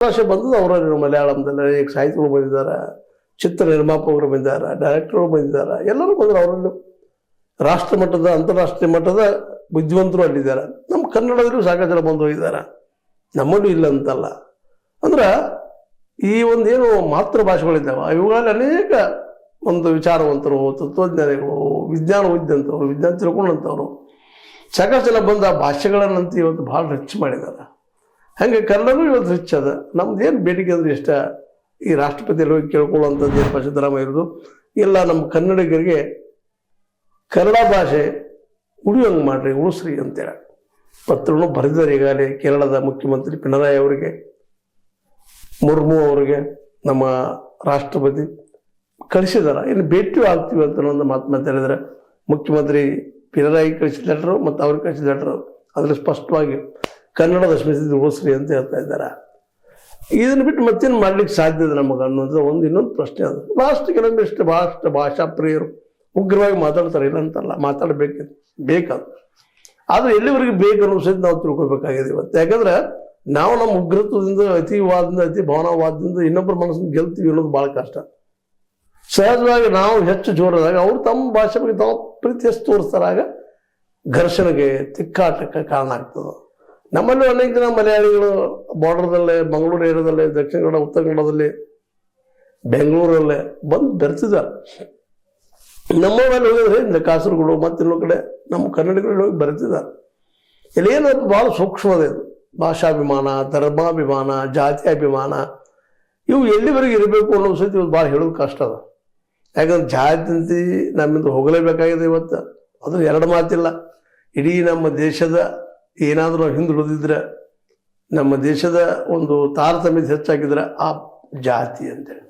ಭಾಷೆ ಬಂದದ್ದು ಅವರ ಮಲಯಾಳಂದಲ್ಲಿ ಈಗ ಸಾಹಿತಿಗಳು ಬಂದಿದ್ದಾರೆ, ಚಿತ್ರ ನಿರ್ಮಾಪಕರು ಬಂದಿದ್ದಾರೆ, ಡೈರೆಕ್ಟರ್ಗಳು ಬಂದಿದ್ದಾರೆ, ಎಲ್ಲರೂ ಬಂದರು. ಅವರಲ್ಲಿ ರಾಷ್ಟ್ರ ಮಟ್ಟದ ಅಂತಾರಾಷ್ಟ್ರೀಯ ಮಟ್ಟದ ಬುದ್ಧಿವಂತರು ಅಲ್ಲಿದ್ದಾರೆ. ನಮ್ಮ ಕನ್ನಡದಲ್ಲೂ ಸಾಕಷ್ಟು ಜನ ಬಂದು ಹೋಗಿದ್ದಾರೆ, ನಮ್ಮಲ್ಲೂ ಇಲ್ಲ ಅಂತಲ್ಲ. ಅಂದ್ರೆ ಈ ಒಂದೇನು ಮಾತೃಭಾಷೆಗಳಿದ್ದಾವೆ ಇವುಗಳಲ್ಲಿ ಅನೇಕ ಒಂದು ವಿಚಾರವಂತರು, ತತ್ವಜ್ಞಾನಿಗಳು, ವಿಜ್ಞಾನ ಓದಿದಂಥವ್ರು, ವಿಜ್ಞಾನ ತಿಳ್ಕೊಂಡಂಥವ್ರು ಸಾಕಷ್ಟು ಜನ ಬಂದು ಆ ಭಾಷೆಗಳನ್ನಂತೂ ಇವತ್ತು ಭಾಳ ರಿಚ್ ಮಾಡಿದ್ದಾರೆ. ಹಾಗೆ ಕನ್ನಡನೂ ಇವತ್ತು ರಿಚ್ ಅದ. ನಮ್ದೇನು ಬೇಡಿಕೆ ಅಂದ್ರೆ ಇಷ್ಟ, ಈ ರಾಷ್ಟ್ರಪತಿಯಲ್ಲಿ ಹೋಗಿ ಕೇಳ್ಕೊಳ್ಳುವಂಥದ್ದು ಏನು ಸಿದ್ದರಾಮಯ್ಯ ಇರೋದು ಇಲ್ಲ, ನಮ್ಮ ಕನ್ನಡಿಗರಿಗೆ ಕನ್ನಡ ಭಾಷೆ ಉಳಿಯೋಂಗೆ ಮಾಡ್ರಿ, ಉಳಿಸ್ರಿ ಅಂತೇಳಿ ಪತ್ರವನ್ನು ಬರೆದಿದ್ದಾರೆ. ಈಗಾಗಲೇ ಕೇರಳದ ಮುಖ್ಯಮಂತ್ರಿ ಪಿಣರಾಯಿ ಅವರಿಗೆ, ಮುರ್ಮು ಅವರಿಗೆ ನಮ್ಮ ರಾಷ್ಟ್ರಪತಿ ಕಳಿಸಿದ್ದಾರೆ. ಇನ್ನು ಭೇಟಿಯೂ ಆಗ್ತೀವಿ ಅಂತ ಒಂದು ಮಾತು ಮಾತಾಡಿದರೆ ಮುಖ್ಯಮಂತ್ರಿ ಪಿಣರಾಯಿ ಕಳಿಸಿದ ಲೆಟ್ರು ಮತ್ತು ಅವ್ರಿಗೆ ಕಳಿಸಿದ ಲೆಟ್ರು ಅದರಲ್ಲಿ ಸ್ಪಷ್ಟವಾಗಿ ಕನ್ನಡದ ಸ್ಮೃತಿ ಉಳಿಸ್ರಿ ಅಂತ ಹೇಳ್ತಾ ಇದ್ದಾರೆ. ಇದನ್ನು ಬಿಟ್ಟು ಮತ್ತೇನು ಮಾಡ್ಲಿಕ್ಕೆ ಸಾಧ್ಯ ಇದೆ ನಮಗೆ ಅನ್ನೋದು ಇನ್ನೊಂದು ಪ್ರಶ್ನೆ. ಅದು ಲಾಸ್ಟ್ ಕೆಲವೊಂದು ಇಷ್ಟು ಭಾಳಷ್ಟು ಭಾಷಾ ಪ್ರಿಯರು ಉಗ್ರವಾಗಿ ಮಾತಾಡ್ತಾರೆ, ಇಲ್ಲ ಅಂತಲ್ಲ, ಬೇಕಾದ ಆದರೆ ಎಲ್ಲಿವರೆಗೆ ಬೇಕು ಅನ್ನೋ ಸಹಿತ ನಾವು ತಿಳ್ಕೊಬೇಕಾಗಿದೆ ಇವತ್ತು. ಯಾಕಂದ್ರೆ ನಾವು ನಮ್ಮ ಉಗ್ರತ್ವದಿಂದ, ಅತಿವಾದದಿಂದ, ಅತಿ ಭಾವನಾವಾದದಿಂದ ಇನ್ನೊಬ್ಬರ ಮನಸ್ಸನ್ನು ಗೆಲ್ತೀವಿ ಅನ್ನೋದು ಭಾಳ ಕಷ್ಟ. ಸಹಜವಾಗಿ ನಾವು ಹೆಚ್ಚು ಜೋರಾದಾಗ ಅವ್ರು ತಮ್ಮ ಭಾಷೆ ಬಗ್ಗೆ ತಾವು ಪ್ರೀತಿ ಎಷ್ಟು ತೋರಿಸ್ತಾರಾಗ ಘರ್ಷಣೆಗೆ, ತಿಕ್ಕಾಟಕ್ಕೆ ಕಾರಣ ಆಗ್ತದೆ. ನಮ್ಮಲ್ಲೂ ಅನೇಕ ಜನ ಮಲಯಾಳಿಗಳು ಬಾರ್ಡರ್ದಲ್ಲೇ, ಮಂಗಳೂರು ಏರಿಯಾದಲ್ಲೇ, ದಕ್ಷಿಣ ಕನ್ನಡ, ಉತ್ತರ ಕನ್ನಡದಲ್ಲಿ, ಬೆಂಗಳೂರಲ್ಲೇ ಬಂದು ಬೆರೆತಿದ್ದಾರೆ. ನಮ್ಮ ಮೇಲೆ ಹೋಗಿದ್ರೆ ಇಂದ ಕಾಸರಗೋಡು ಮತ್ತು ಇನ್ನೊಂದು ಕಡೆ ನಮ್ಮ ಕನ್ನಡಿಗರಲ್ಲಿ ಹೋಗಿ ಬೆರೆತಿದ್ದಾರೆ. ಇಲ್ಲೇನಂತ ಭಾಳ ಸೂಕ್ಷ್ಮದ ಇದು. ಭಾಷಾಭಿಮಾನ, ಧರ್ಮಾಭಿಮಾನ, ಜಾತಿ ಅಭಿಮಾನ ಇವು ಎಲ್ಲಿವರೆಗೆ ಇರಬೇಕು ಅನ್ನೋ ಸಹಿತ ಇವತ್ತು ಭಾಳ ಹೇಳೋದು ಕಷ್ಟ ಅದ. ಯಾಕಂದ್ರೆ ಜಾತಿ ನಮ್ಮಿಂದ ಹೋಗಲೇಬೇಕಾಗಿದೆ ಇವತ್ತು. ಅದ್ರ ಎರಡು ಮಾತಿಲ್ಲ. ಇಡೀ ನಮ್ಮ ದೇಶದ ಏನಾದರೂ ಹಿಂದುಳಿದಿದ್ರೆ, ನಮ್ಮ ದೇಶದ ಒಂದು ತಾರತಮ್ಯ ಹೆಚ್ಚಾಗಿದ್ರೆ ಆ ಜಾತಿ ಅಂತೇಳಿ